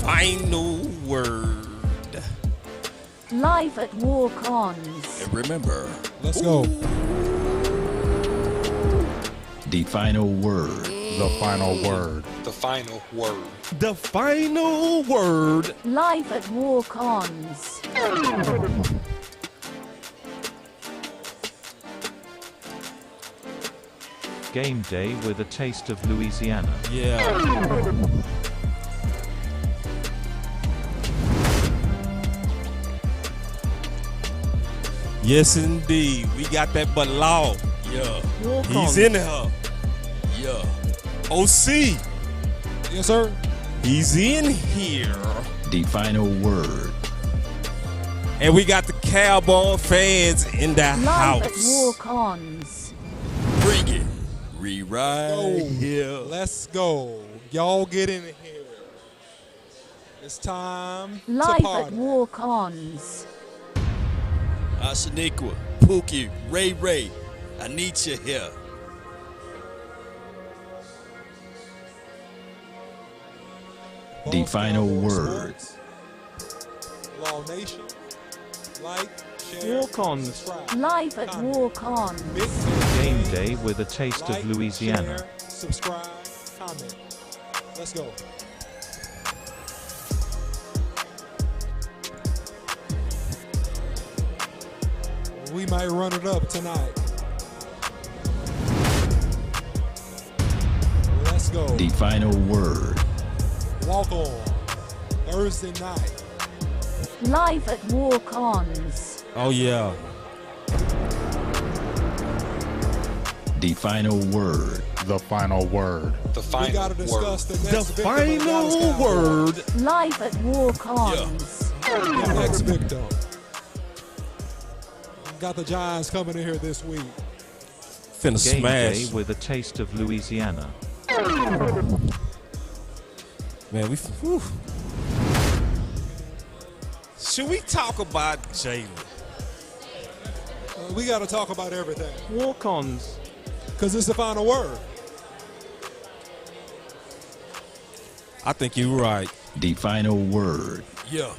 final word. Live at Walk-Ons. And remember, Let's go. the final word. The final word. The final word. The final word. Live at Walk-Ons. Game day with a taste of Louisiana. Yeah. Yes, indeed. We got that law. Yeah, He's in her. yeah. OC. Yes, sir. He's in here. The final word. And we got the Cowboy fans in the Live at house. Walk-Ons. Bring it. Rewrite Go. here. Let's go. Y'all get in here. It's time to Live at party. Walk-Ons. Ashaniqua, Pookie, Ray, I need you here. The Boss final Cowboys word. Sports. Law Nation. Like, share, Walk-Ons. subscribe. Live at Comment. Walk-Ons. Big Game Game day with a taste Like, of Louisiana. share, subscribe, comment. Let's go. We might run it up tonight. Let's go. The final word. Walk on. Thursday night. Live at Walk-Ons. Oh, yeah. The final word. The final word. The final We got to discuss word. the The next victim of Dallas final Cowboys. word. Live at Walk-Ons. The next victim. Got the Giants coming in here this week. Finna Game day smash. with a taste of Louisiana. Man, whew. Should we talk about Jalen? We got to talk about everything Walk-Ons. because it's the final word. I think you're right. The final word. Yeah.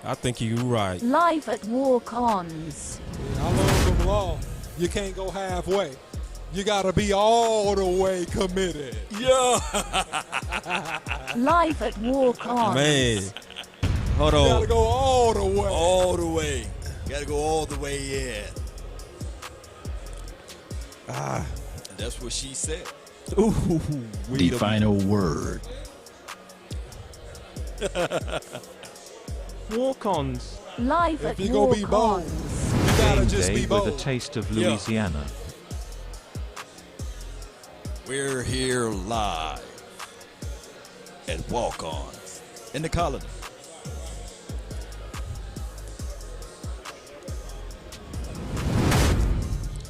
I think you're right. Live at Walk-Ons. I learned from law, you can't go halfway. You got to be all the way committed. Yeah. Live at Walk-Ons. Man. Hold You got on. to go all the way. All the way. Gotta go all the way in. And that's what she said. Ooh, The final word. Walk-Ons. Live If at you gonna be bold, Walk-Ons. you got to Game just day be with bold. a taste of Yeah. Louisiana. We're here live at Walk-Ons in the Colony.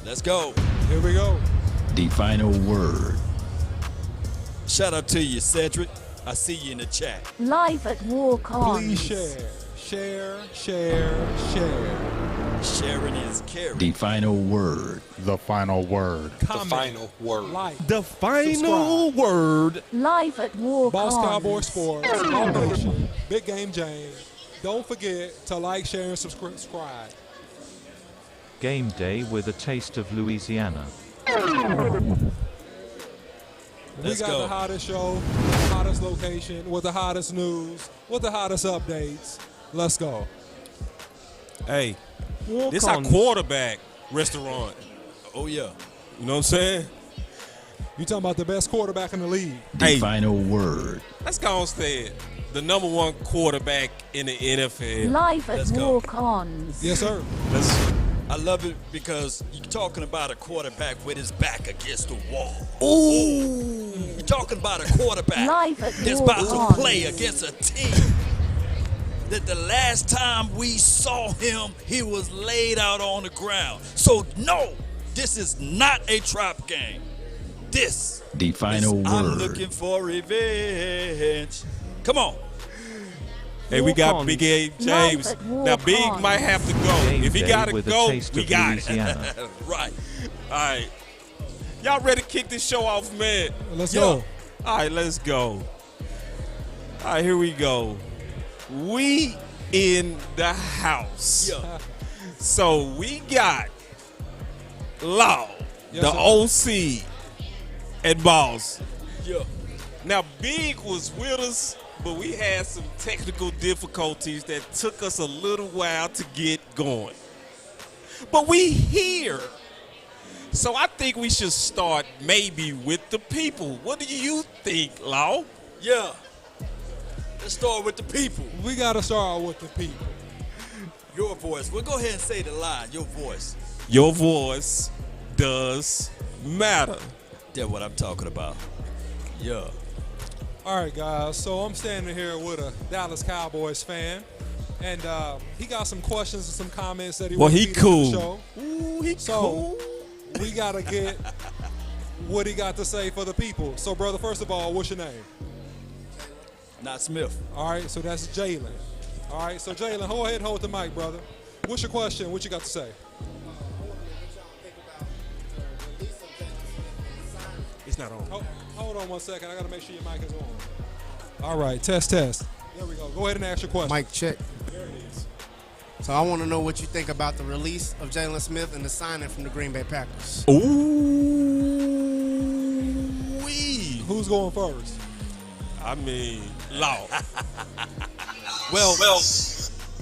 Let's go. Here we go. The final word. Shout out to you, Cedric. I see you in the chat. Live at Walk-Ons. Please share. Share, share, share. Sharon is caring. The final word. The final word. The Comment, final word. like, The final word. Live at Walk-Ons. Boss Cowboy Sports, Law Nation, Big Game James. Don't forget to like, share, and subscribe. Game day with a taste of Louisiana. Let's We got go. the hottest show, the hottest location, with the hottest news, with the hottest updates. Let's go. Hey, this our Walk-Ons. quarterback restaurant. Oh, yeah. You know what I'm saying? You talking about the best quarterback in the league? The Hey. final word. Let's go on say it. The number one quarterback in the NFL. Live at Let's go. Walk-Ons. Yes, sir. I love it because you're talking about a quarterback with his back against the wall. Ooh. You're talking about a quarterback Live at that's about to Walk-Ons. play against a team that the last time we saw him, he was laid out on the ground. So, no, this is not a trap game. This the final is, word. I'm looking for revenge. Come on. Hey, we got Walk-Ons. Big A James. Live at Now, Big Walk-Ons. might have to go. Game If he day got to with a go, taste we of got it. Louisiana. Right. All right. Y'all ready to kick this show off, man? Let's Yeah. go. All right, let's go. All right, here we go. We in the house. Yeah. So we got Law, Yes, the OC, and Boss. Yeah. Now, Big was with us, but we had some technical difficulties that took us a little while to get going. But we here. So I think we should start maybe with the people. What do you think, Law? Yeah. Let's start with the people. We got to start with the people. Your voice. Well, go ahead and say the line. Your voice. Your voice does matter. That's what I'm talking about. Yeah. All right, guys. So I'm standing here with a Dallas Cowboys fan, and he got some questions and some comments that he Well, wants he to feed on the cool. show. Ooh, he So cool. we got to get what he got to say for the people. So, brother, first of all, what's your name? Not Smith. All right, so that's Jalen. All right, so Jalen, go ahead and hold the mic, brother. What's your question? What you got to say? It's not on. Hold on 1 second. I got to make sure your mic is on. All right, test. There we go. Go ahead and ask your question. Mic check. There it is. So I want to know what you think about the release of Jalen Smith and the signing from the Green Bay Packers. Ooh-wee. Who's going first? I mean, Law. Well,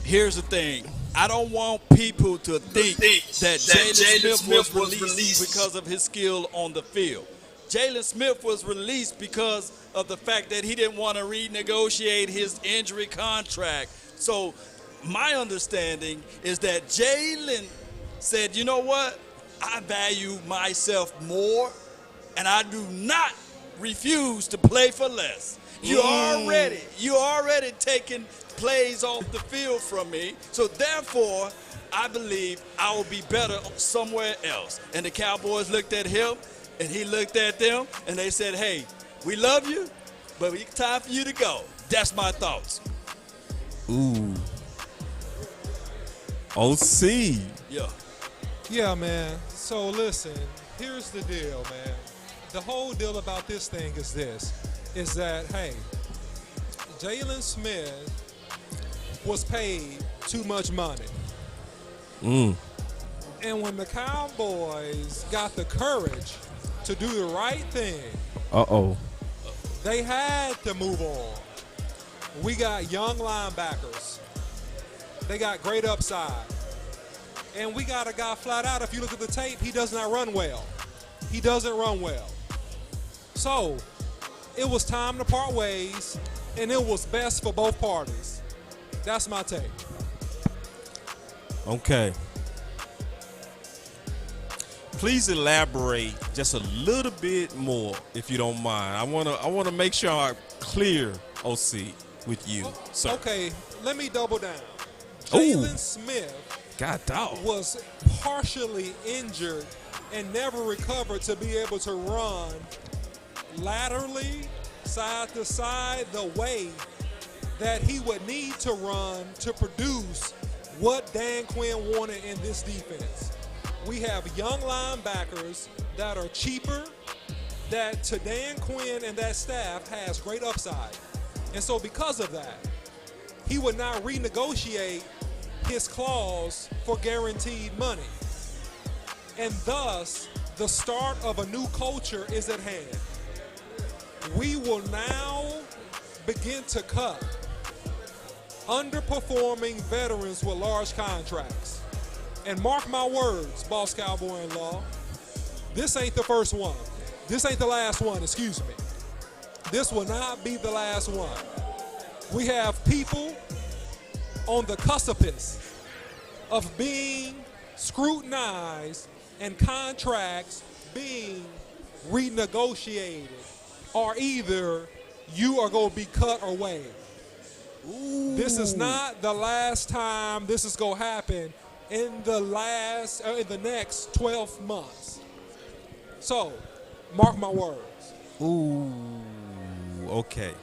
here's the thing. I don't want people to think that Jalen Smith was released because of his skill on the field. Jalen Smith was released because of the fact that he didn't want to renegotiate his injury contract. So my understanding is that Jalen said, you know what? I value myself more, and I do not refuse to play for less. You already taking plays off the field from me. So therefore, I believe I will be better somewhere else. And the Cowboys looked at him, and he looked at them, and they said, hey, we love you, but it's time for you to go. That's my thoughts. Ooh. OC. Yeah. Yeah, man. So listen, here's the deal, man. The whole deal about this thing is this, is that, hey, Jalen Smith was paid too much money. And when the Cowboys got the courage to do the right thing, they had to move on. We got young linebackers. They got great upside. And we got a guy flat out, if you look at the tape, he does not run well. He doesn't run well. So it was time to part ways, and it was best for both parties. That's my take. Okay. Please elaborate just a little bit more, if you don't mind. I wanna make sure I'm clear, OC, with you. So, Okay, let me double down. Ooh. Jalen Smith God dog. was partially injured and never recovered to be able to run laterally, side to side, the way that he would need to run to produce what Dan Quinn wanted in this defense. We have young linebackers that are cheaper, that to Dan Quinn and that staff has great upside. And so because of that, he would not renegotiate his clause for guaranteed money. And thus, the start of a new culture is at hand. We will now begin to cut underperforming veterans with large contracts. And mark my words, Boss Cowboy in Law, this ain't the first one. This ain't the last one, excuse me. This will not be the last one. We have people on the precipice of being scrutinized and contracts being renegotiated, or either you are going to be cut or waived. This is not the last time this is going to happen in the next 12 months. So, mark my words. Ooh, okay.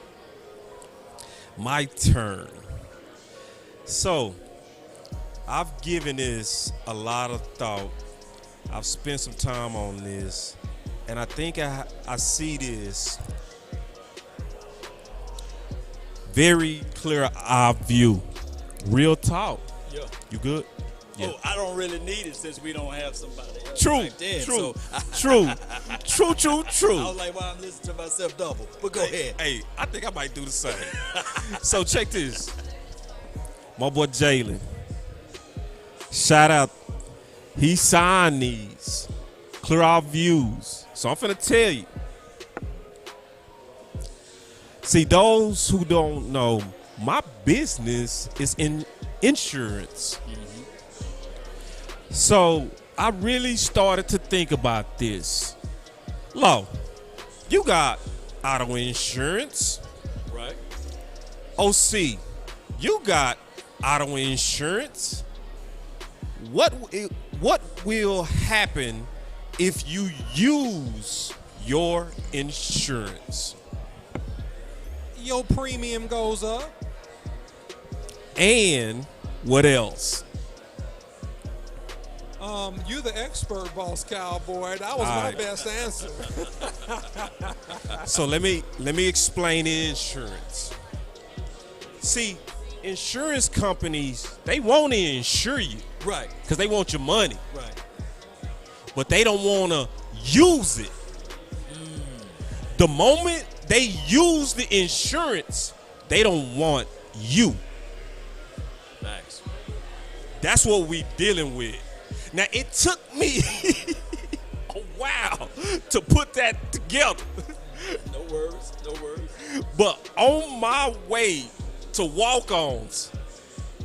My turn. So, I've given this a lot of thought. I've spent some time on this, and I think I see this very clear eye view. Real talk. Yeah. You good? Yeah. Oh, I don't really need it since we don't have somebody else True, back then. true, So true. I was like, well, I'm listening to myself double. But go ahead. Hey, I think I might do the same. So check this. My boy Jalen. Shout out. He signed these. Clear our views. So I'm finna tell you. See, those who don't know, my business is in insurance. So I really started to think about this. Lo, you got auto insurance. Right. OC, you got auto insurance. What will happen if you use your insurance? Your premium goes up. And what else? You the expert, boss cowboy. That was my best answer. So let me explain the insurance. See, insurance companies, they want to insure you Right. because they want your money, Right. but they don't want to use it. The moment they use the insurance, they don't want you. Thanks. That's what we dealing with. Now, it took me a while to put that together. No worries. No worries. But on my way to walk-ons,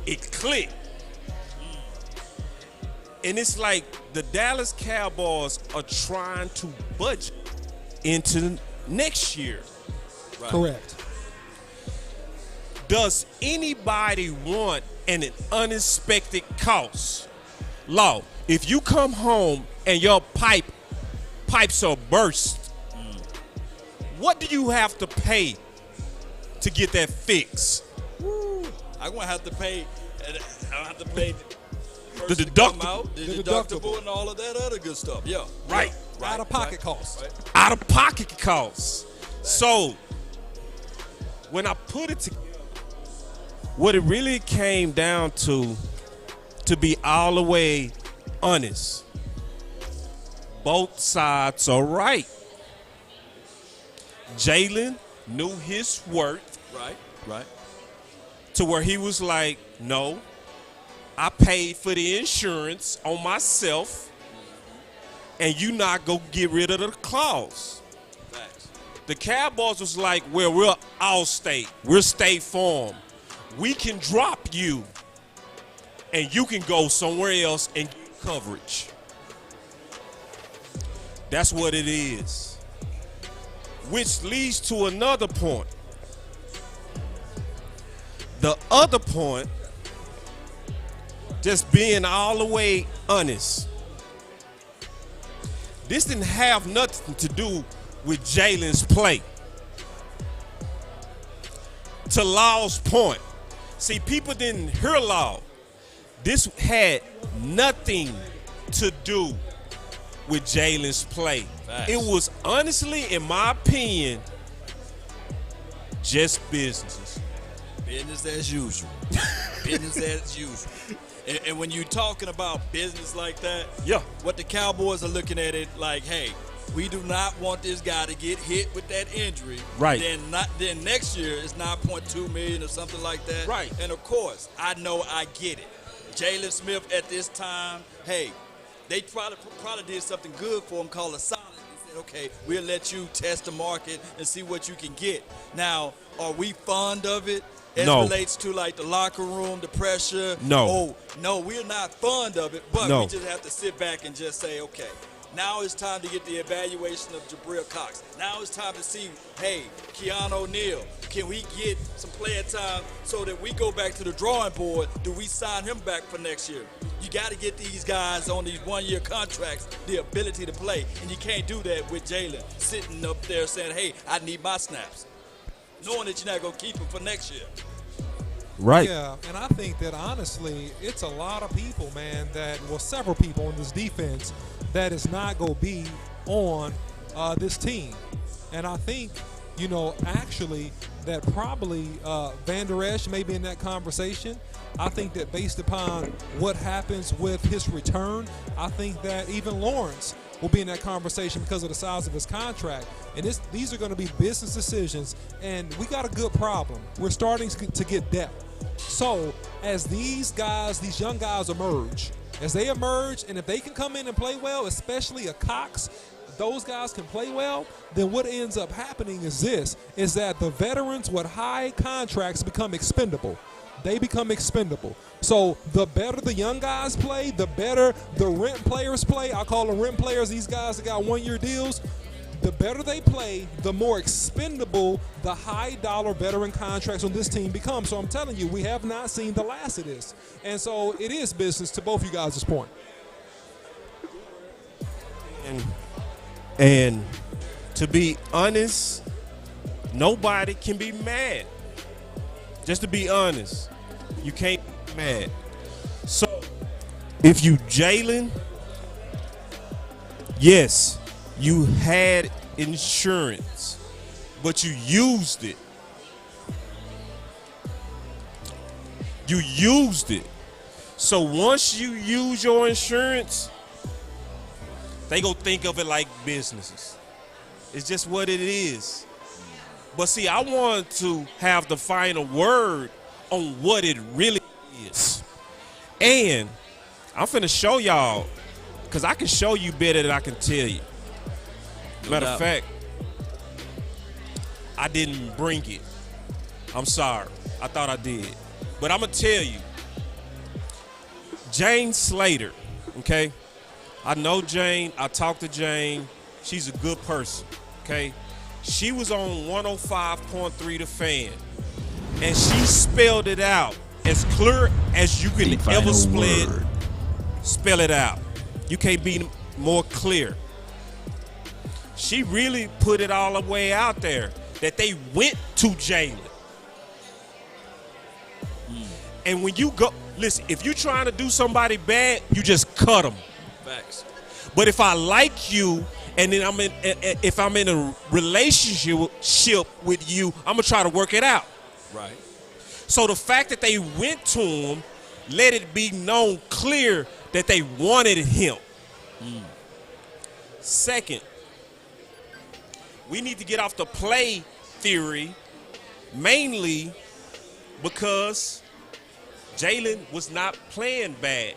it clicked. And it's like the Dallas Cowboys are trying to budget into next year. Right. Correct. Does anybody want an unexpected cost? Law, if you come home and your pipes are burst, what do you have to pay to get that fixed? I'm gonna have to pay. I have to pay The to come deductible. out, the The deductible, deductible. and all of that other good stuff. Yeah. Right. Right. Out of pocket right, costs. Right. Out of pocket costs. So when I put it together, what it really came down to be all the way honest, both sides are right. Jalen knew his worth Right. Right. to where he was like, no, I paid for the insurance on myself, and you not go get rid of the clause. Thanks. The Cowboys was like, well, we're Allstate. We're State Farm. We can drop you, and you can go somewhere else and get coverage. That's what it is. Which leads to another point. The other point, just being all the way honest, this didn't have nothing to do with Jalen's play. To Law's point, see, people didn't hear Law. This had nothing to do with Jalen's play. Facts. It was honestly, in my opinion, just business. Business as usual. Business as usual. And when you're talking about business like that, Yeah. what the Cowboys are looking at it like, hey, we do not want this guy to get hit with that injury. Right. Then next year it's 9.2 million or something like that. Right. And of course, I know I get it. Jalen Smith at this time, hey, they probably did something good for him called a solid. They said, okay, we'll let you test the market and see what you can get. Now, are we fond of it? As No. relates to like the locker room, the pressure. No. Oh, no, we're not fond of it, but No. we just have to sit back and just say, okay, now it's time to get the evaluation of Jabril Cox. Now it's time to see, hey, Keanu O'Neal, can we get some player time so that we go back to the drawing board? Do we sign him back for next year? You got to get these guys on these one-year contracts the ability to play, and you can't do that with Jalen sitting up there saying, hey, I need my snaps, knowing that you're not going to keep him for next year. Right. Yeah, and I think that honestly, it's a lot of people, man, several people on this defense that is not going to be on this team. And I think, actually, that probably Van Der Esch may be in that conversation. I think that based upon what happens with his return, I think that even Lawrence will be in that conversation because of the size of his contract. And these are going to be business decisions, and we got a good problem. We're starting to get depth. So as these young guys emerge, and if they can come in and play well, especially a Cox, those guys can play well, then what ends up happening is that the veterans with high contracts become expendable. They become expendable. So the better the young guys play, the better the rent players play. I call them rent players, these guys that got one-year deals. The better they play, the more expendable the high-dollar veteran contracts on this team become. So I'm telling you, we have not seen the last of this. And so it is business to both you guys' point. And to be honest, nobody can be mad. Just to be honest, you can't be mad. So if you Jalen, yes, you had insurance, but you used it. You used it. So once you use your insurance, they gonna think of it like businesses. It's just what it is. But see, I want to have the final word on what it really is. And I'm finna show y'all, because I can show you better than I can tell you. Matter of fact, I didn't bring it. I'm sorry. I thought I did. But I'm going to tell you, Jane Slater, okay? I know Jane. I talked to Jane. She's a good person, okay? She was on 105.3 The Fan, and she spelled it out as clear as you can ever spell it out. You can't be more clear. She really put it all the way out there that they went to Jalen. And when you go, listen, if you're trying to do somebody bad, you just cut them. Facts. But if I like you, and then if I'm in a relationship with you, I'm gonna try to work it out. Right. So the fact that they went to him, let it be known clear that they wanted him. Second, we need to get off the play theory, mainly because Jalen was not playing bad.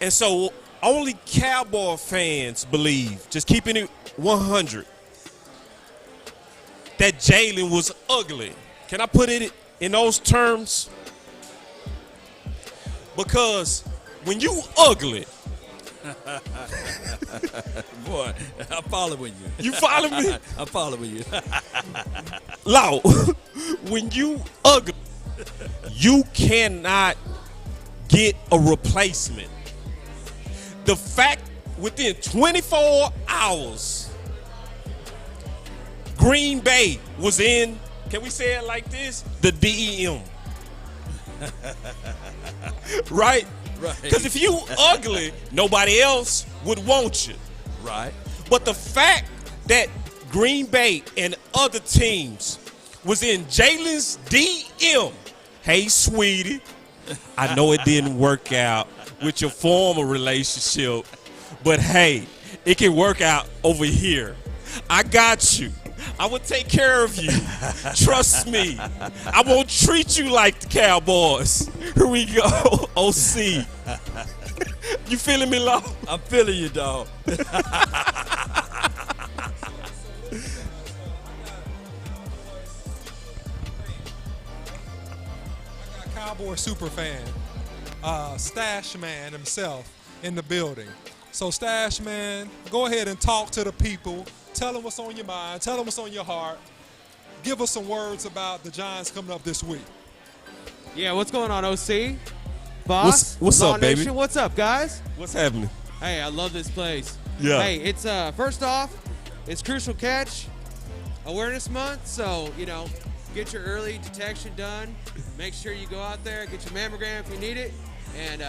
And so only Cowboy fans believe, just keeping it 100, that Jalen was ugly. Can I put it in those terms? Because when you ugly, boy, I'm following you. You follow me? I'm following you. Law, when you ugly, you cannot get a replacement. The fact within 24 hours, Green Bay was in, can we say it like this? The DEM. Right? Right. Because if you ugly, nobody else would want you. Right. But the fact that Green Bay and other teams was in Jalen's DM, hey, sweetie, I know it didn't work out with your former relationship, but hey, it can work out over here. I got you. I will take care of you. Trust me. I won't treat you like the Cowboys. Here we go. OC. You feeling me, Law? I'm feeling you, dog. Cowboy super fan, Stash Man himself in the building. So Stash Man, go ahead and talk to the people. Tell them what's on your mind. Tell them what's on your heart. Give us some words about the Giants coming up this week. Yeah, what's going on, OC? Boss? What's up, baby? Nation? What's up, guys? What's happening? Hey, I love this place. Yeah. Hey, it's first off, it's Crucial Catch Awareness Month, so get your early detection done. Make sure you go out there, get your mammogram if you need it, and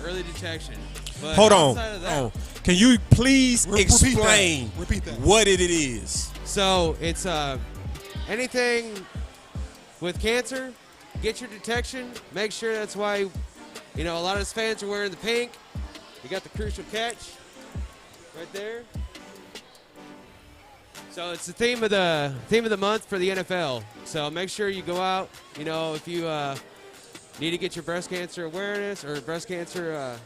early detection. But Hold outside of that, on. Can you please Repeat explain that. Repeat that. what it is? So it's anything with cancer, get your detection. Make sure that's why, a lot of his fans are wearing the pink. You got the crucial catch right there. So it's the theme of the month for the NFL. So make sure you go out. If you need to get your breast cancer awareness or breast cancer,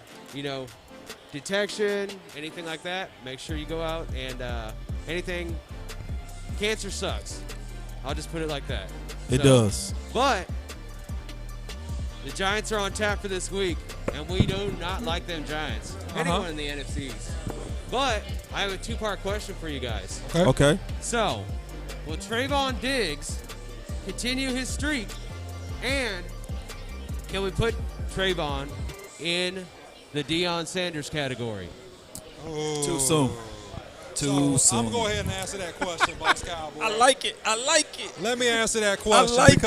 detection, anything like that, make sure you go out and anything. Cancer sucks. I'll just put it like that. It does. But the Giants are on tap for this week, and we do not like them Giants. Anyone in the NFCs. But I have a two-part question for you guys. Okay. So, will Trayvon Diggs continue his streak, and can we put Trayvon in the Deion Sanders category? Too soon. Too soon. I'm going to go ahead and answer that question, Boss Cowboy. I like it. Let me answer that question like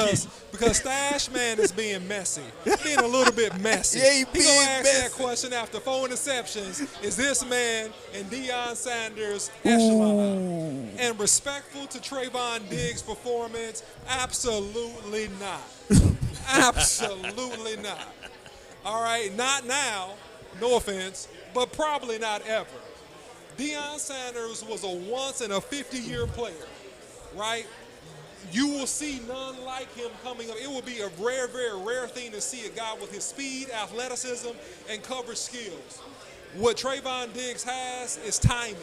because Stash Man is being messy. Being a little bit messy. Yeah, he going to ask that question after 4 interceptions. Is this man in Deion Sanders' echelon? And respectful to Trayvon Diggs' performance, absolutely not. Absolutely not. All right, not now, no offense, but probably not ever. Deion Sanders was a once-in-a-50-year player, right? You will see none like him coming up. It will be a rare, very rare thing to see a guy with his speed, athleticism, and coverage skills. What Trayvon Diggs has is timing,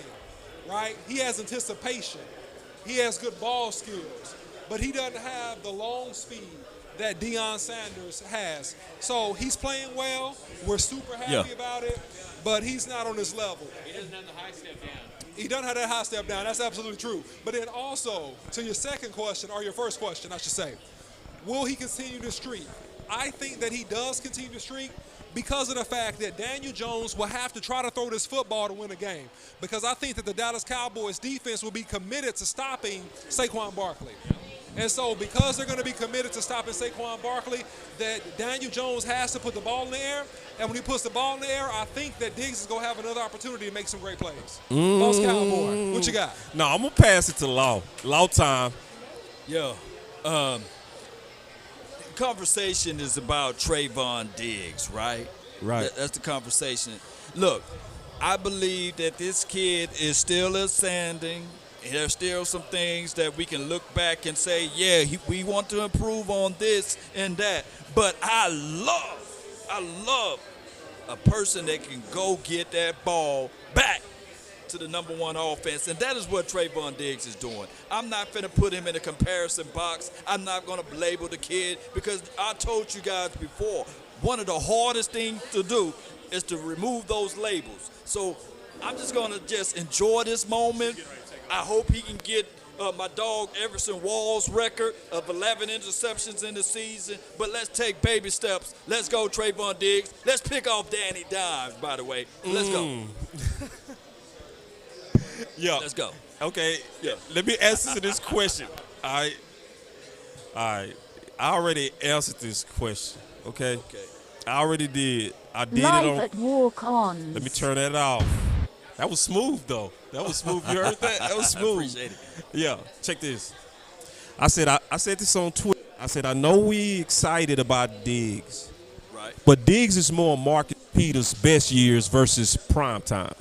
right? He has anticipation. He has good ball skills, but he doesn't have the long speed that Deion Sanders has. So he's playing well. We're super happy about it, but he's not on this level. He doesn't have the high step down. He doesn't have that high step down. That's absolutely true. But then also, to your second question, or your first question, I should say, will he continue to streak? I think that he does continue to streak because of the fact that Daniel Jones will have to try to throw this football to win a game. Because I think that the Dallas Cowboys defense will be committed to stopping Saquon Barkley. And so because they're going to be committed to stopping Saquon Barkley, that Daniel Jones has to put the ball in the air. And when he puts the ball in the air, I think that Diggs is going to have another opportunity to make some great plays. Boss Cowboy, what you got? No, I'm going to pass it to Law. Law time. Conversation is about Trayvon Diggs, right? Right. That's the conversation. Look, I believe that this kid is still ascending. There's still some things that we can look back and say, we want to improve on this and that. But I love a person that can go get that ball back to the number one offense, and that is what Trayvon Diggs is doing. I'm not finna put him in a comparison box. I'm not gonna label the kid because I told you guys before, one of the hardest things to do is to remove those labels. So I'm just gonna enjoy this moment. I hope he can get my dog Everson Wall's record of 11 interceptions in the season. But let's take baby steps. Let's go, Trayvon Diggs. Let's pick off Danny Dimes, by the way. Let's go. Let's go. Okay. Yeah. Let me answer this question. All right. I already answered this question. Okay. I already did. I did Live it on. at walk-ons. Let me turn that off. That was smooth, though. That was smooth. You heard that? That was smooth. I appreciate it. Yeah, check this. I said this on Twitter. I said, I know we excited about Diggs. Right. But Diggs is more Marcus Peters' best years versus prime time.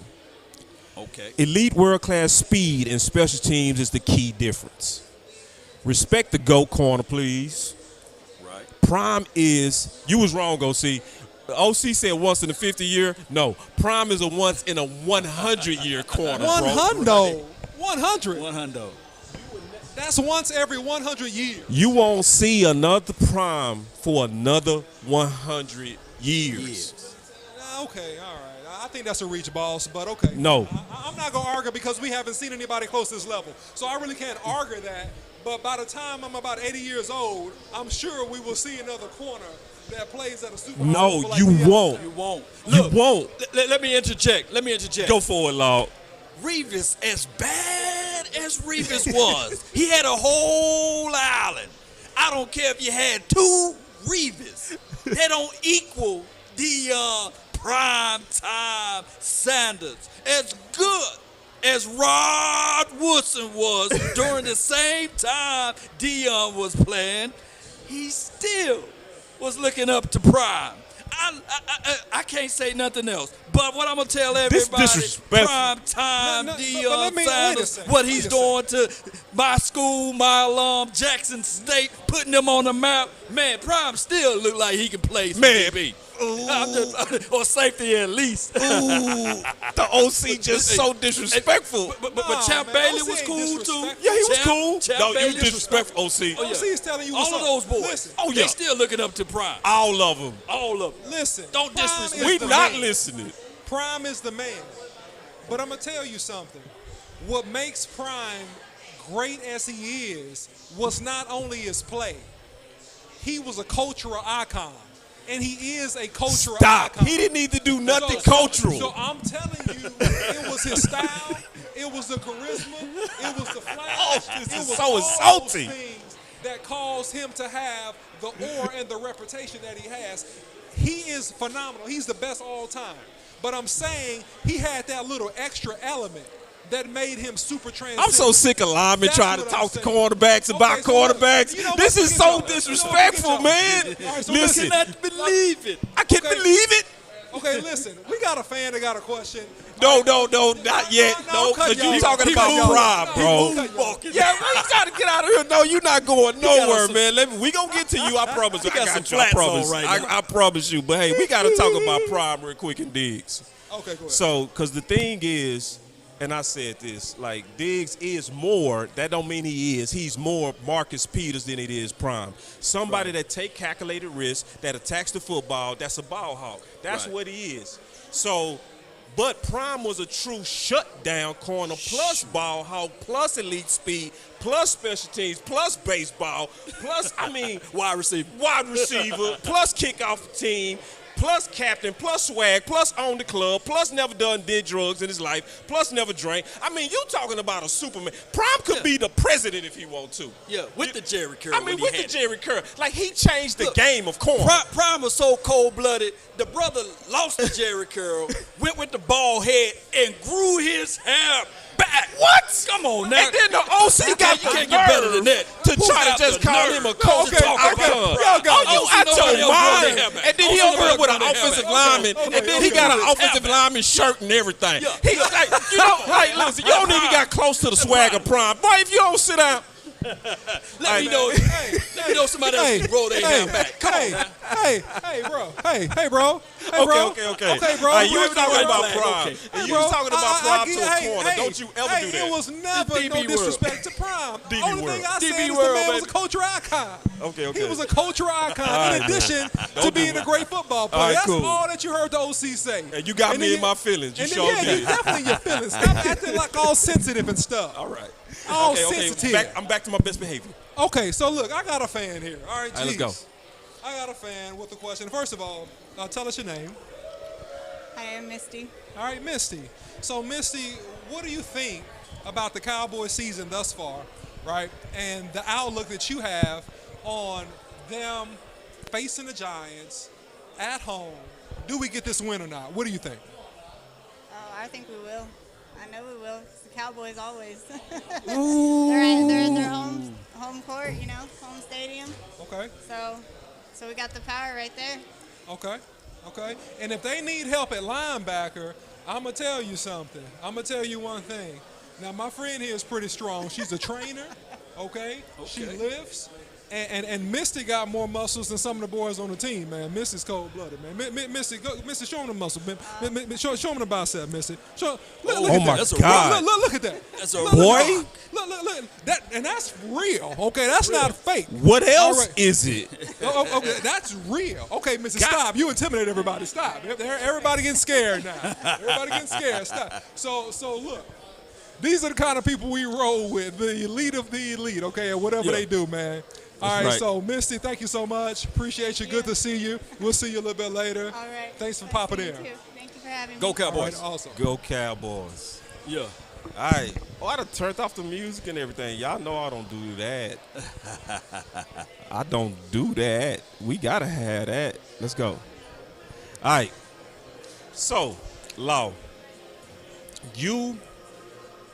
Okay. Elite world-class speed and special teams is the key difference. Respect the GOAT corner, please. Right. Prime is, you was wrong, OC. OC said once in a 50-year. No, prime is a once in a 100-year corner. 100. 100. That's once every 100 years. You won't see another prime for another 100 years. Okay, all right. I think that's a reach, boss, but okay. No. I'm not going to argue because we haven't seen anybody close to this level. So I really can't argue that. But by the time I'm about 80 years old, I'm sure we will see another corner that plays at a Super Bowl. No, like you won't. You won't. Look, you won't. Let me interject. Go for it, Law. Revis, as bad as Revis was, he had a whole island. I don't care if you had 2 Revis. They don't equal the prime time Sanders. As good as Rod Woodson was during the same time Deion was playing, he still was looking up to Prime. I can't say nothing else. But what I'm going to tell everybody, prime time Deion Sanders, what he's doing to my school, my alum, Jackson State, putting them on the map. Man, Prime still look like he can play some DB. Or safety at least. Ooh, the OC just so disrespectful. But Champ Bailey was cool too. Yeah, he was cool. Champ No, you Bailey disrespectful, OC. OC is telling you what's all of up. those boys. Listen, They still looking up to Prime. All of them. All of them. listen. Don't Prime disrespect. is We the not man. listening. Prime is the man. But I'm going to tell you something. What makes Prime great as he is was not only his play. He was a cultural icon. And he is a cultural icon. He didn't need to do nothing So cultural. I'm telling you, it was his style, it was the charisma, it was the flash. This it is was so all insulting. those things that caused him to have the aura and the reputation that he has. He is phenomenal. He's the best all time. But I'm saying he had that little extra element that made him super transcendent. I'm so sick of linemen That's trying to what I'm talk to saying. quarterbacks about Okay, so look, quarterbacks. you know This what, is forget so y'all. disrespectful, Forget man. y'all. All right, so Listen, I cannot believe it. I can't Okay. believe it. Okay, listen, we got a fan that got a question. No, not yet. No, cut because y'all. you talking Keep about moving. Prime, No, bro. keep moving. Yeah, man, you got to get out of here. No, you're not going nowhere, some- man. We going to get to you, I promise. He got I some got you, I flats on promise. right now. I promise you. But, hey, we got to talk about Prime real quick and Diggs. Okay, go ahead. So, because the thing is, and I said this, like, Diggs is more, that don't mean he is. He's more Marcus Peters than it is Prime. Somebody that take calculated risks, that attacks the football, that's a ball hawk. That's what he is. So, but Prime was a true shutdown corner, plus ball hawk, plus elite speed, plus special teams, plus baseball, plus, Wide receiver. plus kickoff team, plus captain, plus swag, plus own the club, plus never did drugs in his life, plus never drank. You talking about a Superman. Prime could be the president if he want to. Yeah, with the Jerry Curl. With the Jerry Curl. Like, he changed the game of corn. Prime was so cold-blooded, the brother lost the Jerry Curl, went with the bald head, and grew his hair back. What? Come on now. And then the OC got You the can't get better than that. to Who try to got just the call nerve? him a coach. Okay, y'all got you OC out nobody your else mind. growing their hair back. And then he OC over here with nobody an growing their hair offensive back. lineman. And then he got an offensive lineman shirt and everything. Yeah. He like, listen, you don't even got close to the swag of Prime. Boy, if you don't sit down. Let me know somebody else can grow their hair back. Come on now. Hey, bro. Hey, bro. Okay. Okay, bro. You was talking about Prime. Okay. And you bro, was talking about Prime to a hey, corner. hey, Don't you ever hey, do that. It was never DB no world. disrespect to Prime. DB Only world. thing I said DB is the world, man was a baby. cultural icon. Okay. He was a cultural icon in addition to being a great football player. All right, That's cool. all that you heard the OC say. And you got me then in my feelings. You and then, sure yeah, did. you definitely in your feelings. Stop acting like all sensitive and stuff. All right. All Okay. sensitive. I'm back to my best behavior. Okay, so look, I got a fan here. All right, All right, let's go. I got a fan with a question. First of all, tell us your name. Hi, I'm Misty. All right, Misty. So, Misty, what do you think about the Cowboys season thus far, right? And the outlook that you have on them facing the Giants at home. Do we get this win or not? What do you think? Oh, I think we will. I know we will. It's the Cowboys always. they're in their home court, home stadium. Okay. So we got the power right there. Okay. And if they need help at linebacker, I'm going to tell you something. I'm going to tell you one thing. Now, my friend here is pretty strong. She's a trainer, okay? She lifts. And Misty got more muscles than some of the boys on the team, man. Misty's cold-blooded, man. Misty, show him the muscle, man. Show him the bicep, Misty. Look Oh, at my that. God. Look at that. That's a Boy. Look. That's real, okay? That's not fake. What else All right. is it? Okay, that's real. Okay, Mrs. Stop. You intimidate everybody. Stop. Everybody getting scared now. Everybody getting scared. Stop. So look. These are the kind of people we roll with, the elite of the elite, okay, and whatever they do, man. All right, so Misty, thank you so much. Appreciate you. Good to see you. We'll see you a little bit later. All right. Thanks for popping in. Thank you for having me. Go Cowboys. All right, awesome. Go Cowboys. Yeah. All right. Oh, I done turned off the music and everything. Y'all know I don't do that. I don't do that. We got to have that. Let's go. All right. So, Law, you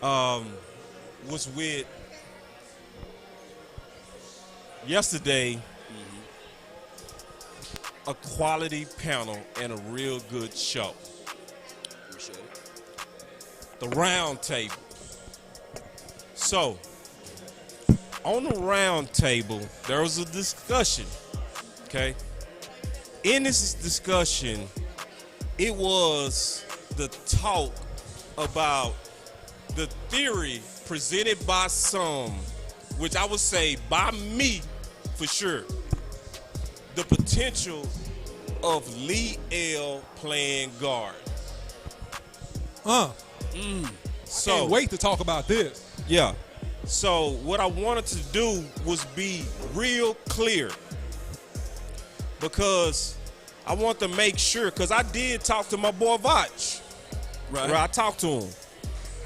was with yesterday a quality panel and a real good show. Appreciate it. The round table. So, on the round table, there was a discussion, okay? In this discussion, it was the talk about the theory presented by some, which I would say by me for sure, the potential of Lee L playing guard. So Can't wait to talk about this. yeah. So what I wanted to do was be real clear because I want to make sure, because I did talk to my boy Vach. Right. Where I talked to him.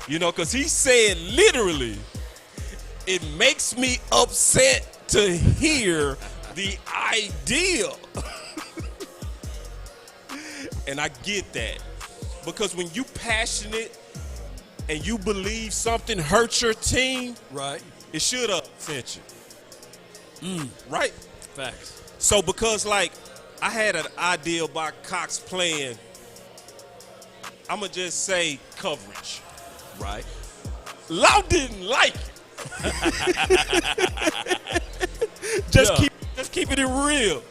You know, because he said literally, it makes me upset to hear the idea. And I get that. Because when you passionate and you believe something hurts your team, Right. it should upset you. Right? Facts. So because like I had an idea about Cox playing, I'ma just say coverage. Right. Law didn't like it. Just keeping it real.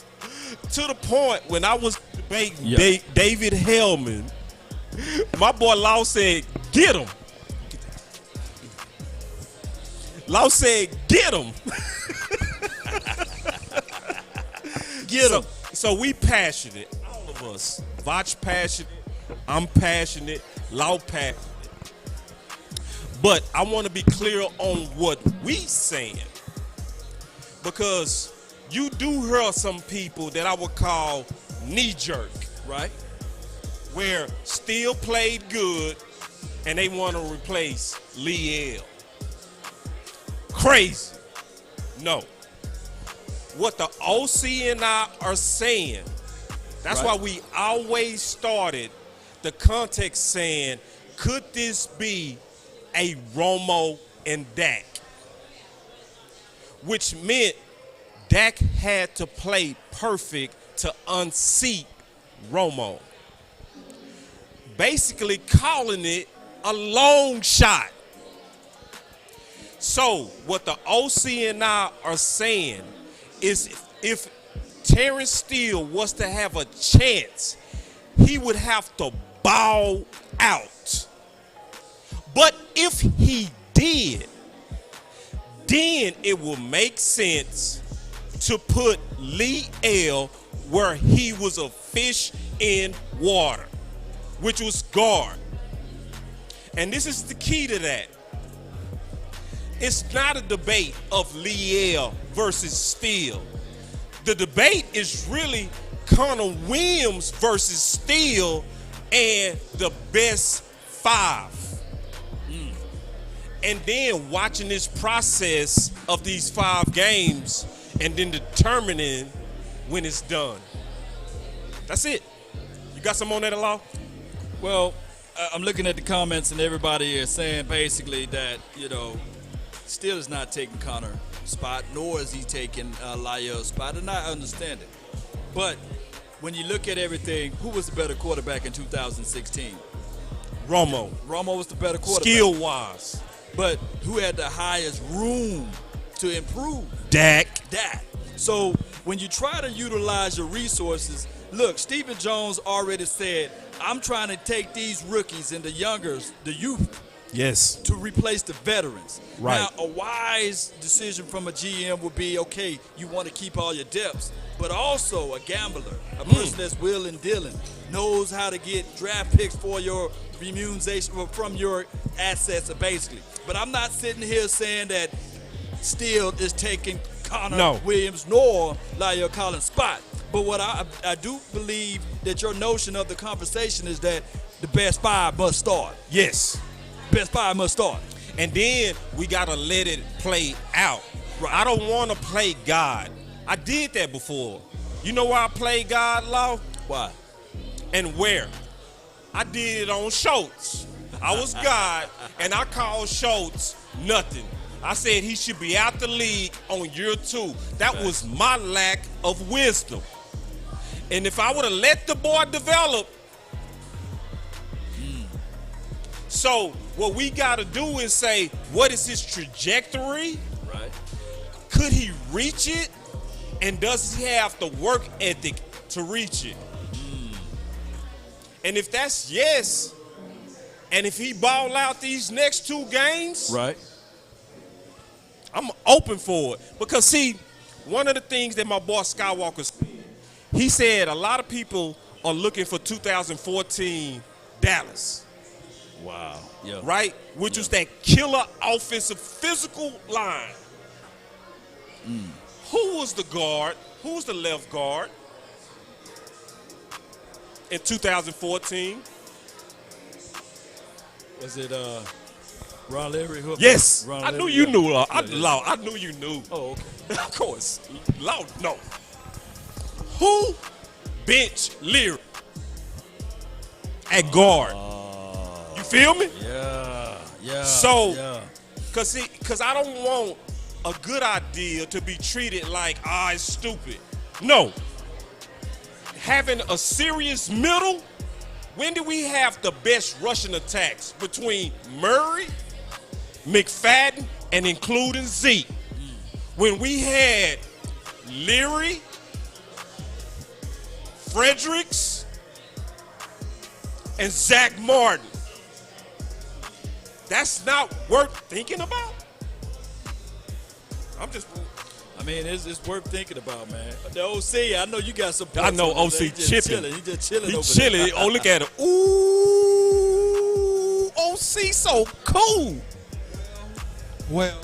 To the point when I was debating David Hellman, my boy Law said, get him. Law said, get him. Get him. So we passionate, all of us. Vach passionate, I'm passionate, Law passionate. But I want to be clear on what we saying. Because you do hear some people that I would call knee-jerk. Right. Where Steele played good and they want to replace Lee L. Crazy. No. What the OC and I are saying, that's why we always started the context saying, could this be a Romo and Dak? Which meant Dak had to play perfect to unseat Romo. Basically calling it a long shot. So what the OC and I are saying is if Terrence Steele was to have a chance, he would have to bow out. But if he did, then it will make sense to put Lee L where he was a fish in water, which was guard. And this is the key to that. It's not a debate of Lee L versus Steele. The debate is really Connor Williams versus Steele and the best five. And then watching this process of these 5 games and then determining when it's done. That's it. You got some on that, Law? Well, I'm looking at the comments and everybody is saying basically that, Steele is not taking Connor's spot, nor is he taking Lyell's spot, and I understand it. But when you look at everything, who was the better quarterback in 2016? Romo. Romo was the better quarterback. Skill-wise. But who had the highest room to improve? Dak. So when you try to utilize your resources, look, Stephen Jones already said, I'm trying to take these rookies and the youngers, the youth, Yes. to replace the veterans. Right. Now, a wise decision from a GM would be, okay, you want to keep all your depths, but also a gambler, a person that's willing and dealing, knows how to get draft picks for your remuneration from your assets, basically. But I'm not sitting here saying that Steele is taking Connor Williams nor Lyle Collins' spot. But what I do believe that your notion of the conversation is that the best 5 must start. Yes. Best 5 must start. And then we got to let it play out. Right. I don't want to play God. I did that before. You know why I played God, Law? Why? And where? I did it on Schultz. I was God, and I called Schultz nothing. I said he should be out the league on year 2. That was my lack of wisdom. And if I would have let the boy develop, so what we got to do is say, what is his trajectory? Right. Could he reach it? And does he have the work ethic to reach it? And if that's yes, and if he ball out these next 2 games, Right. I'm open for it. Because, see, one of the things that my boy Skywalker said, he said a lot of people are looking for 2014 Dallas. Wow. Yeah. Right? Which was that killer offensive physical line. Who was the guard? Who was the left guard in 2014? Was it Ron Leary? Yes. Ron I Leary? knew you Yeah. knew. Yeah, I knew you knew. Oh, okay. Of course. Law, no. Who benched Leary at guard? You feel me? Yeah. So, yeah. cause I don't want a good idea to be treated like, it's stupid. No. Having a serious middle, when did we have the best rushing attacks between Murray, McFadden, and including Zeke? When we had Leary, Fredericks, and Zach Martin. That's not worth thinking about? I mean, it's worth thinking about, man. The OC, I know you got some. I know points on OC it. He just chipping. He just chilling. He over chilling. there. Oh, look at him. Ooh, OC so cool. Well,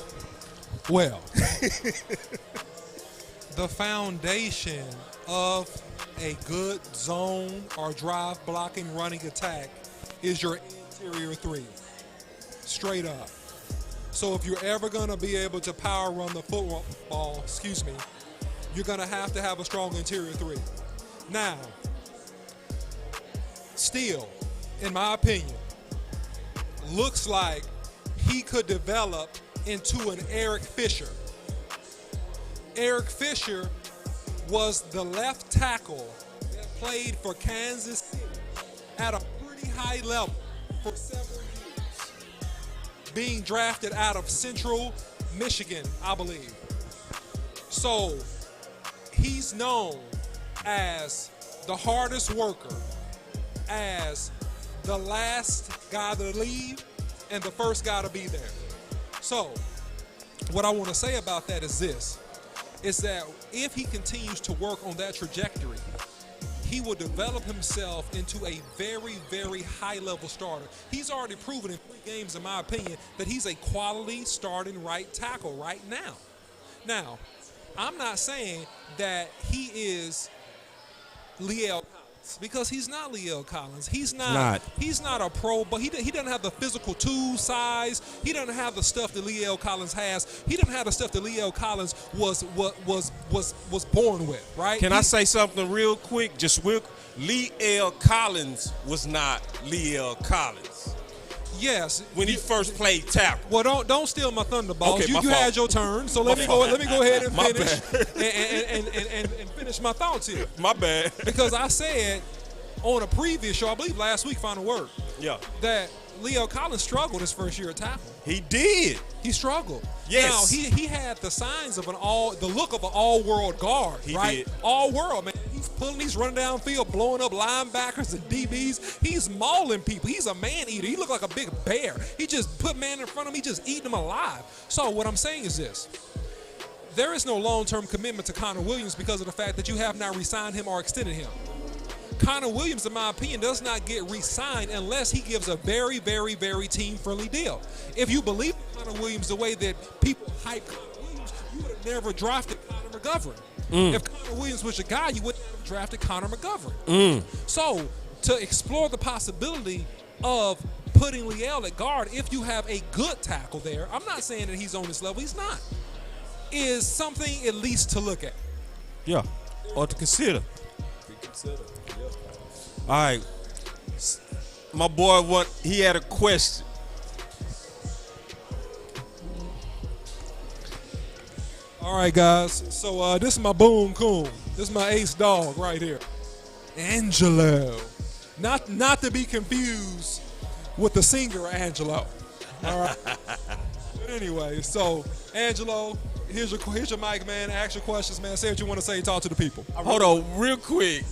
the foundation of a good zone or drive blocking running attack is your interior 3. Straight up. So if you're ever going to be able to power run the football, you're going to have a strong interior 3. Now, still, in my opinion, looks like he could develop into an Eric Fisher. Eric Fisher was the left tackle that played for Kansas City at a pretty high level for several years, being drafted out of Central Michigan, I believe. So he's known as the hardest worker, as the last guy to leave and the first guy to be there. So what I want to say about that is this, is that if he continues to work on that trajectory, he will develop himself into a very, very high-level starter. He's already proven in 3 games, in my opinion, that he's a quality starting right tackle right now. Now, I'm not saying that he is Liel Collins, because he's not Liel Collins. He's not a pro, but he doesn't have the physical tool size. He doesn't have the stuff that Liel Collins has. He doesn't have the stuff that Liel Collins was born with, right? Can I say something real quick? Liel Collins was not Liel Collins. Yes. When he first played tackle. Well, don't steal my thunder, boss. Okay, you had your turn, so let me go ahead and My finish bad. and finish my thoughts here. My bad. Because I said on a previous show, I believe last week, Final Word, that Liel Collins struggled his first year at tackle. He did. He struggled. Yes. Now he had the signs of the look of an all-world guard, He right? did. All-world, man. He's running downfield, blowing up linebackers and DBs. He's mauling people. He's a man-eater. He looked like a big bear. He just put man in front of him. He just eating them alive. So what I'm saying is this. There is no long-term commitment to Connor Williams because of the fact that you have not re-signed him or extended him. Connor Williams, in my opinion, does not get re-signed unless he gives a very, very, very team-friendly deal. If you believe in Connor Williams the way that people hype Connor Williams, you would have never drafted Connor McGovern. If Connor Williams was your guy, you wouldn't have drafted Connor McGovern. So to explore the possibility of putting Liel at guard, if you have a good tackle there, I'm not saying that he's on this level, he's not, is something at least to look at. Yeah, or to consider. All right. my boy, he had a question. All right, guys. So this is my boom coon. This is my ace dog right here, Angelo. Not to be confused with the singer Angelo. All right. But anyway, so Angelo, here's your mic, man. Ask your questions, man. Say what you want to say. Talk to the people. Hold on, real quick.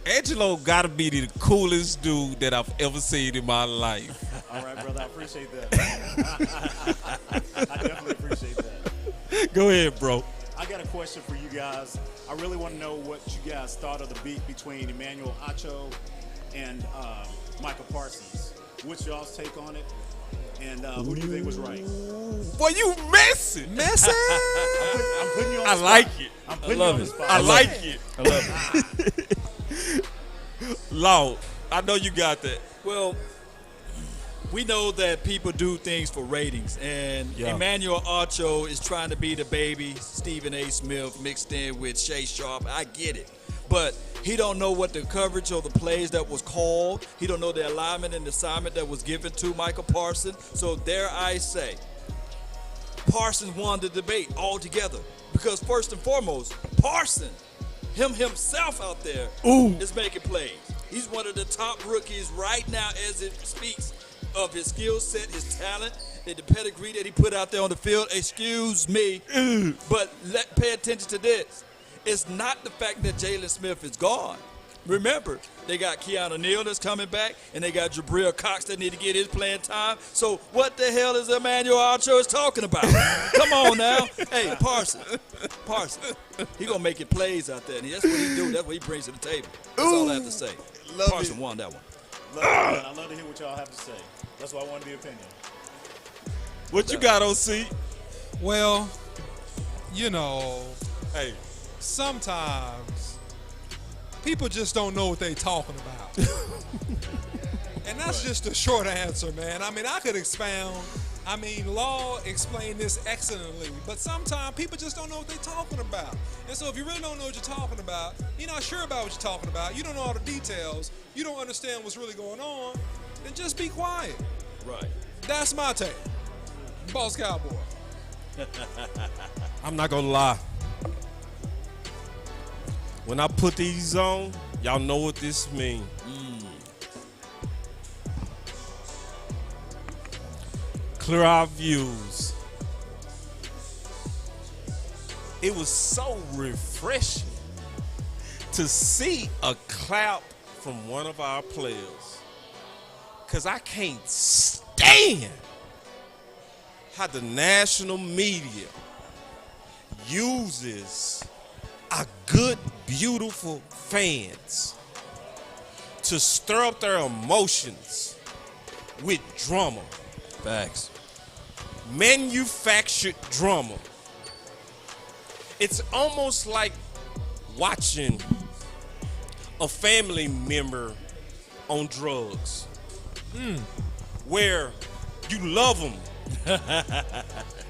Angelo gotta be the coolest dude that I've ever seen in my life. All right, brother. I appreciate that. I definitely appreciate that. Go ahead, bro. I got a question for you guys. I really want to know what you guys thought of the beef between Emmanuel Acho and Michael Parsons. What's y'all's take on it? And who do you think was right? Boy, you messing. Messing. I'm putting you on the I spot. like it. I'm putting you on the spot. I like it. I love it. Law, I know you got that. Well, we know that people do things for ratings, and Emmanuel Acho is trying to be the baby Stephen A. Smith mixed in with Shay Sharp. I get it. But he don't know what the coverage of the plays that was called. He don't know the alignment and assignment that was given to Michael Parsons. So dare I say, Parsons won the debate altogether. Because first and foremost, Parsons, himself out there is making plays. He's one of the top rookies right now as it speaks of his skill set, his talent, and the pedigree that he put out there on the field. Excuse me, but pay attention to this. It's not the fact that Jalen Smith is gone. Remember, they got Keanu Neal that's coming back, and they got Jabril Cox that need to get his playing time. So what the hell is Emmanuel Acho is talking about? Come on now. Hey, Parsons, he going to make it plays out there, and that's what he do. That's what he brings to the table. That's all I have to say. Parsons won that one. I love to hear what y'all have to say. That's why I wanted the opinion. What you got, OC? Well, you know, Hey, sometimes people just don't know what they talking about. And that's just a short answer, man. I mean, I could expound. I mean, Law explained this excellently, but sometimes people just don't know what they're talking about. And so if you really don't know what you're talking about, you're not sure about what you're talking about, you don't know all the details, you don't understand what's really going on, then just be quiet. Right. That's my take. Boss Cowboy. I'm not gonna lie. When I put these on, y'all know what this means. Clear our views. It was so refreshing to see a clap from one of our players. Because I can't stand how the national media uses our good, beautiful fans to stir up their emotions with drama. Facts. Manufactured drama. It's almost like watching a family member on drugs, where you love them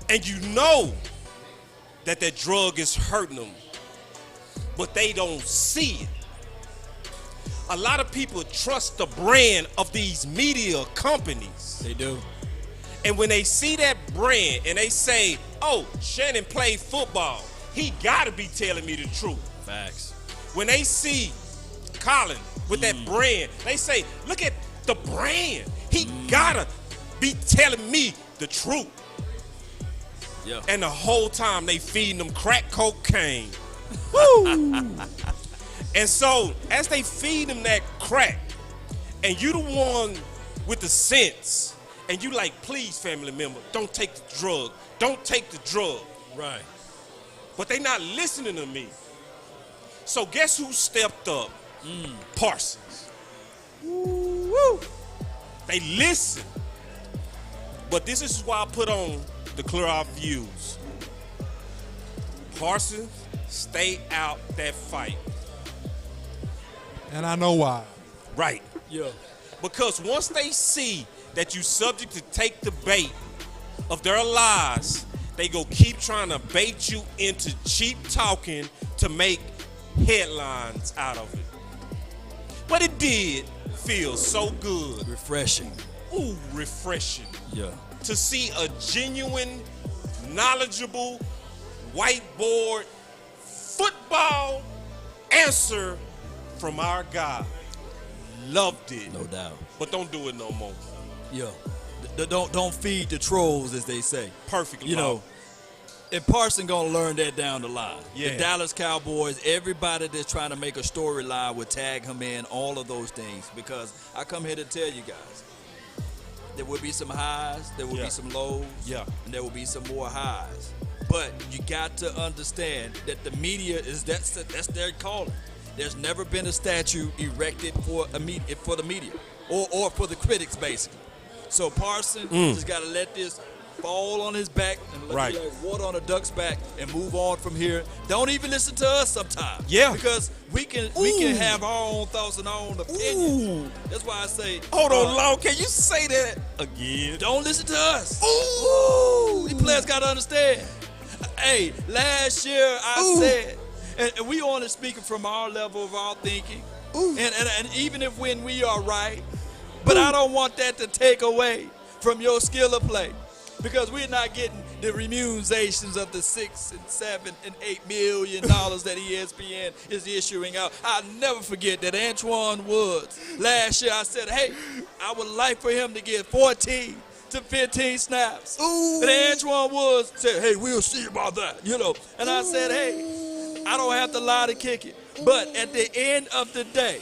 and you know that that drug is hurting them, but they don't see it. A lot of people trust the brand of these media companies. They do. And when they see that brand and they say, oh, Shannon played football, he gotta be telling me the truth. Facts. When they see Colin with that brand, they say, look at the brand. He gotta be telling me the truth. Yeah. And the whole time they feeding them crack cocaine. Woo! And so as they feed them that crack, and you the one with the sense, and you like, please, family member, don't take the drug. Don't take the drug. Right. But they not listening to me. So guess who stepped up? Parsons. Woo! They listen. But this is why I put on the Clear Our Views. Parsons, stay out that fight. And I know why. Right. Yeah. Because once they see that you subject to take the bait of their lies, they go keep trying to bait you into cheap talking to make headlines out of it. But it did feel so good. Refreshing. Ooh, refreshing. Yeah. To see a genuine, knowledgeable, whiteboard football answer from our guy. Loved it. No doubt. But don't do it no more. Yeah. Don't feed the trolls, as they say. Perfectly. You know, and Parson gonna learn that down the line. Yeah. The Dallas Cowboys, everybody that's trying to make a storyline would tag him in, all of those things. Because I come here to tell you guys, there will be some highs, there will be some lows, and there will be some more highs. But you got to understand that the media that's their calling. There's never been a statue erected for the media or for the critics, basically. So Parson just got to let this fall on his back and let it like water on a duck's back and move on from here. Don't even listen to us sometimes. Yeah. Because we can have our own thoughts and our own opinions. That's why I say, hold on, Law. Can you say that again? Don't listen to us. Ooh. These players got to understand. Hey, last year I said, and we only speaking from our level of our thinking, and even if when we are right, but I don't want that to take away from your skill of play, because we're not getting the remunerations of the $6 and $7 and $8 million that ESPN is issuing out. I'll never forget that Antoine Woods, last year I said, hey, I would like for him to get 14 to 15 snaps. And Antoine Woods said, hey, we'll see about that, you know. And I said, hey, I don't have to lie to kick it. But at the end of the day,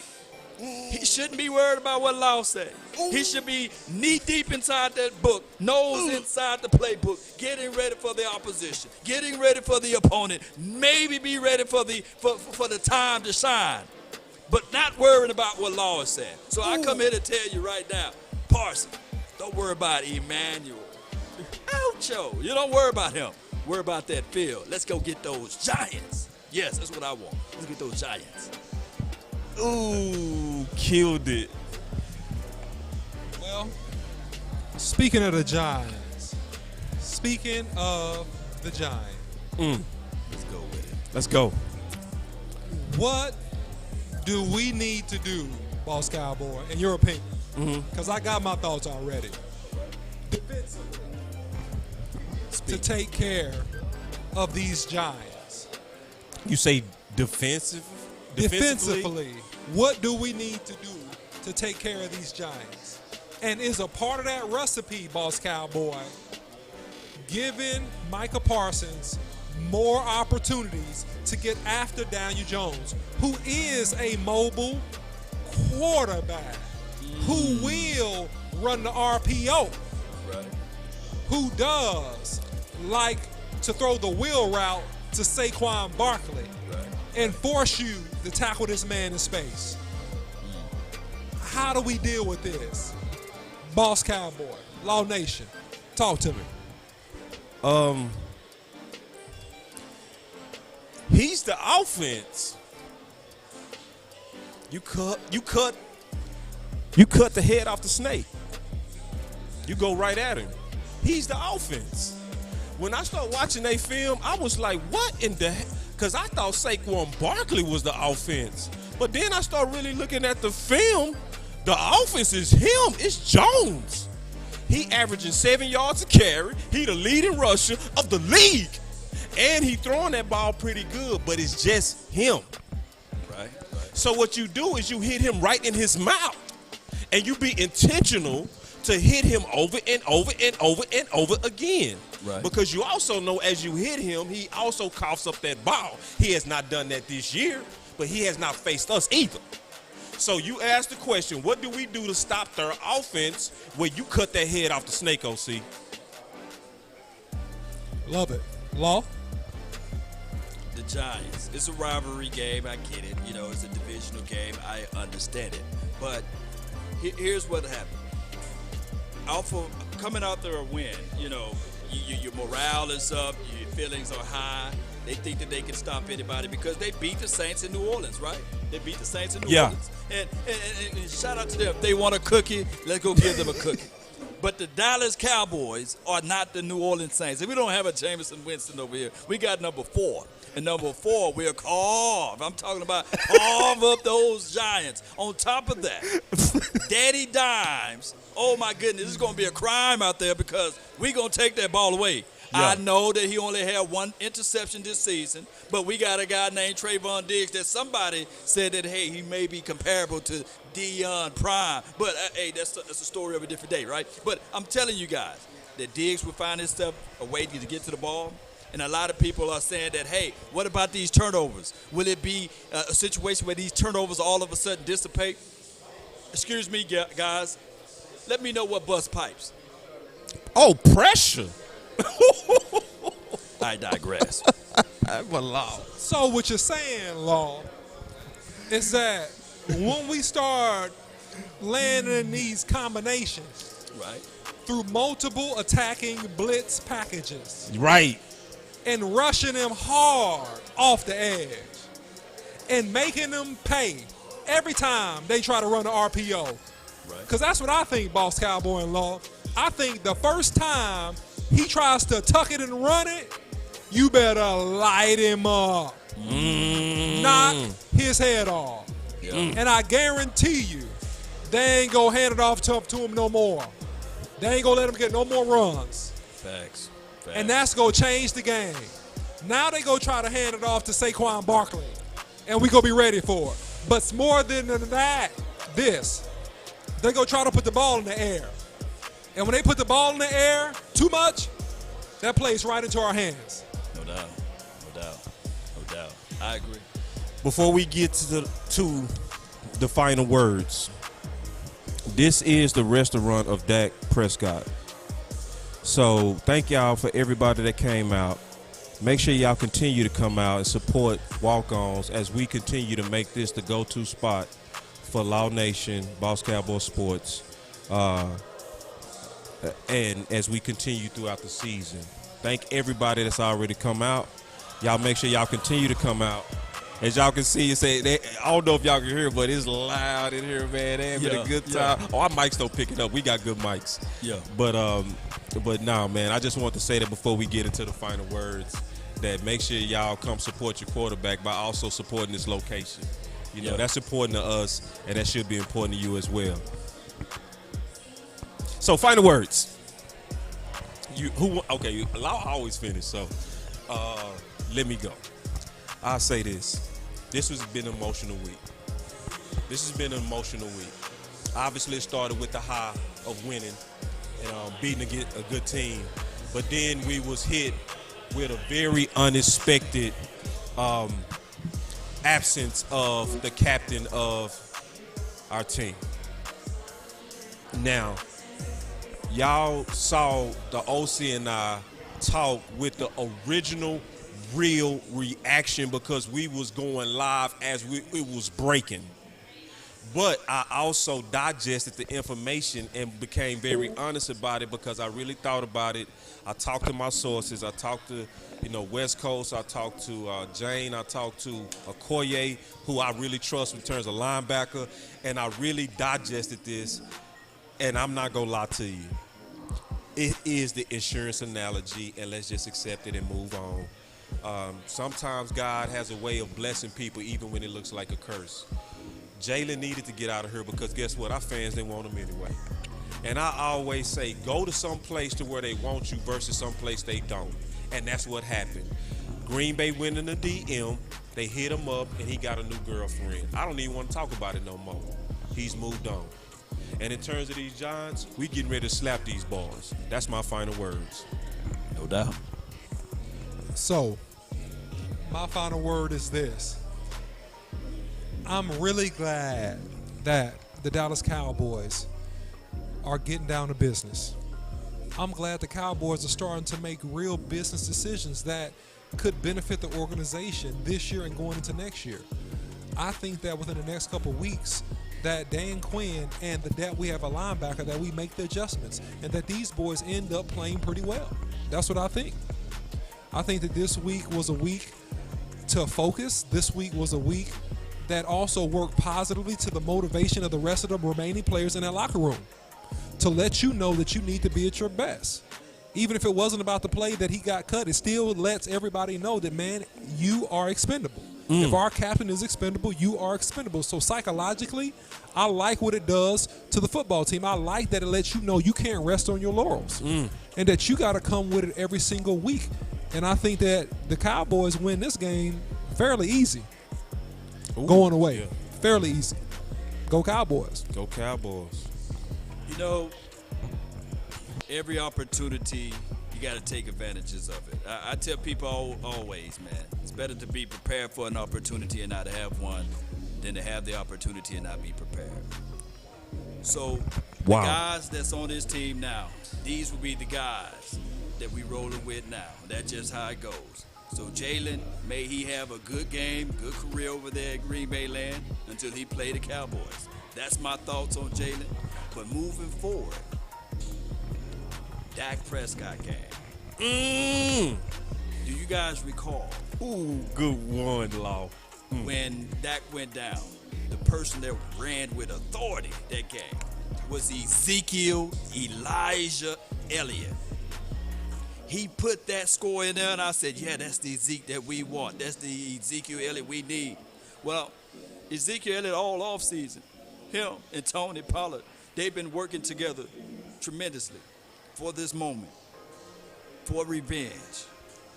he shouldn't be worried about what Law said. He should be knee deep inside that book, nose inside the playbook, getting ready for the opposition, getting ready for the opponent, maybe be ready for the time to shine, but not worrying about what Law is saying. So I come here to tell you right now, Parson, don't worry about Emmanuel. Oucho, you don't worry about him. Worry about that field. Let's go get those Giants. Yes, that's what I want. Let's get those Giants. Ooh, killed it. Well, speaking of the Giants, Let's go with it. Let's go. What do we need to do, Boss Cowboy, in your opinion? Because I got my thoughts already. Defensively, to take care of these Giants. You say defensively? Defensively, what do we need to do to take care of these Giants? And is a part of that recipe, Boss Cowboy, giving Micah Parsons more opportunities to get after Daniel Jones, who is a mobile quarterback, who will run the RPO, who does like to throw the wheel route to Saquon Barkley and force you to tackle this man in space. How do we deal with this? Boss Cowboy, Law Nation, talk to me. He's the offense. You cut the head off the snake. You go right at him. He's the offense. When I started watching that film, I was like, what in the heck? Because I thought Saquon Barkley was the offense. But then I started really looking at the film. The offense is him. It's Jones. He averaging 7 yards a carry. He the leading rusher of the league. And he throwing that ball pretty good, but it's just him. Right. So what you do is you hit him right in his mouth. And you be intentional to hit him over and over and over and over again. Right. Because you also know as you hit him, he also coughs up that ball. He has not done that this year, but he has not faced us either. So you ask the question, what do we do to stop their offense where you cut that head off the snake, OC? Love it. Law? The Giants. It's a rivalry game. I get it. You know, it's a divisional game. I understand it. But here's what happened. Coming out there a win, you know, your morale is up, your feelings are high. They think that they can stop anybody because they beat the Saints in New Orleans, right? They beat the Saints in New Orleans. And shout out to them. If they want a cookie, let's go give them a cookie. But the Dallas Cowboys are not the New Orleans Saints. And we don't have a Jameson Winston over here. We got number 4. And number 4, we'll carve. I'm talking about carve up those Giants. On top of that, Daddy Dimes. Oh, my goodness. This is going to be a crime out there because we're going to take that ball away. Yeah. I know that he only had 1 interception this season, but we got a guy named Trayvon Diggs that somebody said that, hey, he may be comparable to Deion Prime. But, hey, that's a story of a different day, right? But I'm telling you guys that Diggs will find himself a way to get to the ball. And a lot of people are saying that, hey, what about these turnovers? Will it be a situation where these turnovers all of a sudden dissipate? Excuse me, guys. Let me know what bust pipes. Oh, pressure. I digress. So what you're saying, Law, is that when we start landing these combinations Right. through multiple attacking blitz packages Right. and rushing them hard off the edge and making them pay every time they try to run the RPO. Right. Because that's what I think, Boss Cowboy and Law. I think the first time he tries to tuck it and run it, you better light him up. Knock his head off. Yeah. And I guarantee you, they ain't going to hand it off to him no more. They ain't going to let him get no more runs. Facts. And that's going to change the game. Now they go try to hand it off to Saquon Barkley. And we going to be ready for it. But more than that, they go try to put the ball in the air. And when they put the ball in the air too much, that plays right into our hands. No doubt. No doubt. No doubt. I agree. Before we get to the final words, this is the restaurant of Dak Prescott. So thank y'all for everybody that came out. Make sure y'all continue to come out and support walk-ons as we continue to make this the go-to spot for Law Nation, Boss Cowboy Sports, and as we continue throughout the season. Thank everybody that's already come out. Y'all make sure y'all continue to come out. As y'all can see, I don't know if y'all can hear, but it's loud in here, man. They having a good time. Oh, our mics don't pick it up. We got good mics. Yeah. But nah, man, I just want to say that before we get into the final words, that make sure y'all come support your quarterback by also supporting this location. You know, that's important to us, and that should be important to you as well. So, final words. Law always finish, so let me go. I'll say this. This has been an emotional week. Obviously, it started with the high of winning and beating a good team. But then we was hit with a very unexpected absence of the captain of our team. Now, y'all saw the OC and I talk with the original real reaction because we was going live as it was breaking. But I also digested the information and became very honest about it because I really thought about it. I talked to my sources. I talked to, West Coast. I talked to Jane. I talked to Okoye, who I really trust in terms of linebacker. And I really digested this. And I'm not going to lie to you. It is the insurance analogy, and let's just accept it and move on. Sometimes God has a way of blessing people even when it looks like a curse. Jalen needed to get out of here because guess what? Our fans didn't want him anyway. And I always say, go to some place to where they want you versus some place they don't. And that's what happened. Green Bay went in the DM. They hit him up, and he got a new girlfriend. I don't even want to talk about it no more. He's moved on. And in terms of these Giants, we getting ready to slap these boys. That's my final words. No doubt. So, my final word is this. I'm really glad that the Dallas Cowboys are getting down to business. I'm glad the Cowboys are starting to make real business decisions that could benefit the organization this year and going into next year. I think that within the next couple of weeks, that Dan Quinn and the depth we have a linebacker, that we make the adjustments and that these boys end up playing pretty well. That's what I think. I think that this week was a week to focus. This week was a week that also worked positively to the motivation of the rest of the remaining players in that locker room to to let you know that you need to be at your best. Even if it wasn't about the play that he got cut, it still lets everybody know that, man, you are expendable. If our captain is expendable, you are expendable. So psychologically, I like what it does to the football team. I like that it lets you know you can't rest on your laurels and that you got to come with it every single week. And I think that the Cowboys win this game fairly easy. Going away. Fairly easy. Go Cowboys. Go Cowboys. You know, every opportunity, you got to take advantages of it. I tell people always, man, it's better to be prepared for an opportunity and not have one than to have the opportunity and not be prepared. So the guys that's on this team now, these will be the guys that we rolling with now. That's just how it goes. So Jalen, may he have a good game, good career over there at Green Bay land until he play the Cowboys. That's my thoughts on Jalen. But moving forward, Dak Prescott game. Do you guys recall? Ooh, good one, Law. When Dak went down, the person that ran with authority that game was Ezekiel Elijah Elliott. He put that score in there, and I said, yeah, that's the Zeke that we want. That's the Ezekiel Elliott we need. Well, Ezekiel Elliott all offseason, him and Tony Pollard, they've been working together tremendously for this moment, for revenge.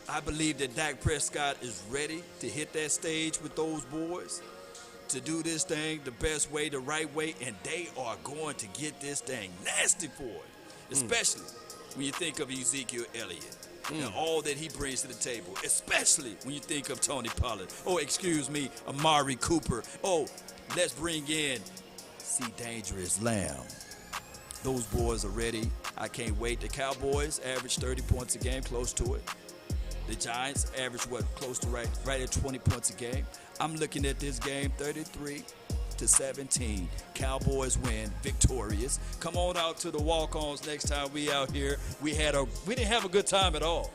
I believe that Dak Prescott is ready to hit that stage with those boys to do this thing the best way, the right way, and they are going to get this thing nasty for it, especially when you think of Ezekiel Elliott and all that he brings to the table, especially when you think of Tony Pollard. Oh, excuse me, Amari Cooper. Oh, let's bring in C. Dangerous Lamb. Those boys are ready. I can't wait. The Cowboys average 30 points a game, close to it. The Giants average, close to right at 20 points a game. I'm looking at this game 33-17. Cowboys win, victorious. Come on out to the walk-ons next time we out here. We didn't have a good time at all.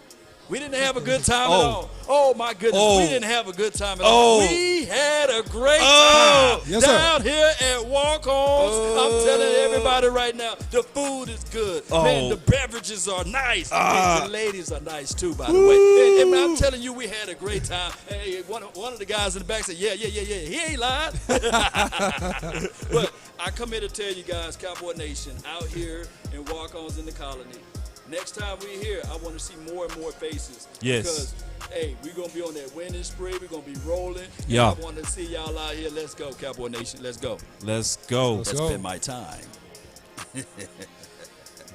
We didn't have a good time at all. Oh, my goodness. We didn't have a good time at all. We had a great time down here at Walk-Ons. I'm telling everybody right now, the food is good. Man, the beverages are nice. And the ladies are nice, too, by the way. And I'm telling you, we had a great time. Hey, one of the guys in the back said, yeah. He ain't lying. But I come here to tell you guys, Cowboy Nation, out here in Walk-Ons in the Colony, next time we're here, I want to see more and more faces. Yes. Because, hey, we're going to be on that winning spree. We're going to be rolling. Yeah. I want to see y'all out here. Let's go, Cowboy Nation. Let's go. Let's go. Let's spend my time.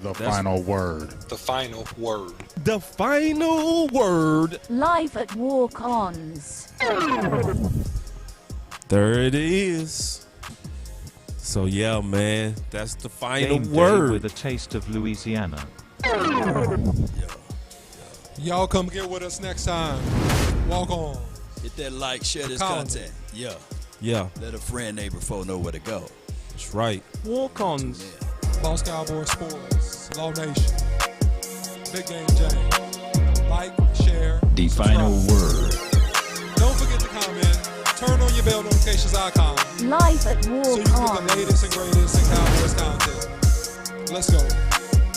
The final word. The final word. The final word. Live at Walk-Ons. There it is. So, yeah, man, that's the final Game word. day with a taste of Louisiana. Y'all come get with us next time. Walk on. Hit that like, share this Colony. content. Yeah. Yeah, Let a friend, neighbor, foe know where to go. that's right. Walk-ons. Lost Cowboy Sports. Law Nation. Big Game James. Like, share. The final word. Don't forget to comment. Turn on your bell notifications icon Live at so you get the Walk-Ons. latest and greatest in Cowboys content. Let's go.